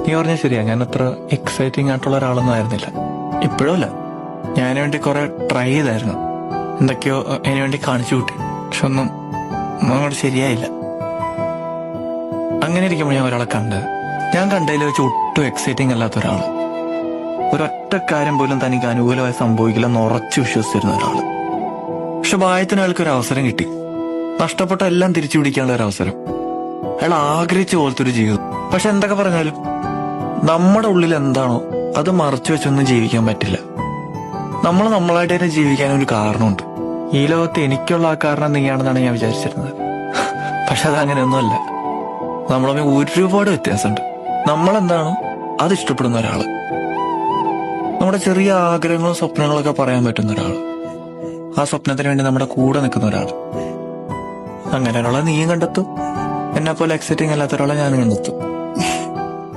നീ പറഞ്ഞ ശരിയാ, ഞാൻ അത്ര എക്സൈറ്റിംഗ് ആയിട്ടുള്ള ഒരാളൊന്നും ആയിരുന്നില്ല. ഇപ്പോഴും അല്ല. ഞാൻ അതിനു വേണ്ടി കുറെ ട്രൈ ചെയ്തായിരുന്നു, എന്തൊക്കെയോ അതിനു വേണ്ടി കാണിച്ചു കൂട്ടി. പക്ഷെ ഒന്നും അങ്ങോട്ട് ശരിയായില്ല. അങ്ങനെ ഇരിക്കുമ്പോൾ ഞാൻ ഒരാളെ കണ്ടത്, ഞാൻ കണ്ടതിൽ വെച്ച് ഒട്ടും എക്സൈറ്റിംഗ് അല്ലാത്ത ഒരാള്. ഒരൊറ്റ കാര്യം പോലും തനിക്ക് അനുകൂലമായി സംഭവിക്കില്ലെന്ന് ഉറച്ചു വിശ്വസിച്ചിരുന്ന ഒരാള്. പക്ഷെ ഭാഗ്യത്തിന് അയാൾക്ക് ഒരു അവസരം കിട്ടി. നഷ്ടപ്പെട്ട എല്ലാം തിരിച്ചു പിടിക്കാനുള്ള ഒരു അവസരം. അയാൾ ആഗ്രഹിച്ച പോലത്തെ ഒരു ജീവിതം. പക്ഷെ എന്തൊക്കെ പറഞ്ഞാലും നമ്മുടെ ഉള്ളിൽ എന്താണോ അത് മറച്ചു വെച്ചൊന്നും ജീവിക്കാൻ പറ്റില്ല. നമ്മൾ നമ്മളായിട്ട് തന്നെ ജീവിക്കാൻ ഒരു കാരണമുണ്ട്. ഈ ലോകത്ത് എനിക്കുള്ള ആ കാരണം നീയാണെന്നാണ് ഞാൻ വിചാരിച്ചിരുന്നത്. പക്ഷെ അതങ്ങനെയൊന്നുമല്ല. നമ്മളെ ഒരുപാട് വ്യത്യാസമുണ്ട്. നമ്മളെന്താണോ അത് ഇഷ്ടപ്പെടുന്ന ഒരാള്, നമ്മുടെ ചെറിയ ആഗ്രഹങ്ങളും സ്വപ്നങ്ങളൊക്കെ പറയാൻ പറ്റുന്ന ഒരാള്, ആ സ്വപ്നത്തിന് വേണ്ടി നമ്മുടെ കൂടെ നിൽക്കുന്ന ഒരാള്. അങ്ങനെ ഒരാളെ നീയും കണ്ടെത്തും, എന്നെ പോലെ എക്സൈറ്റിംഗ് അല്ലാത്ത ഒരാളെ ഞാനും കണ്ടെത്തും.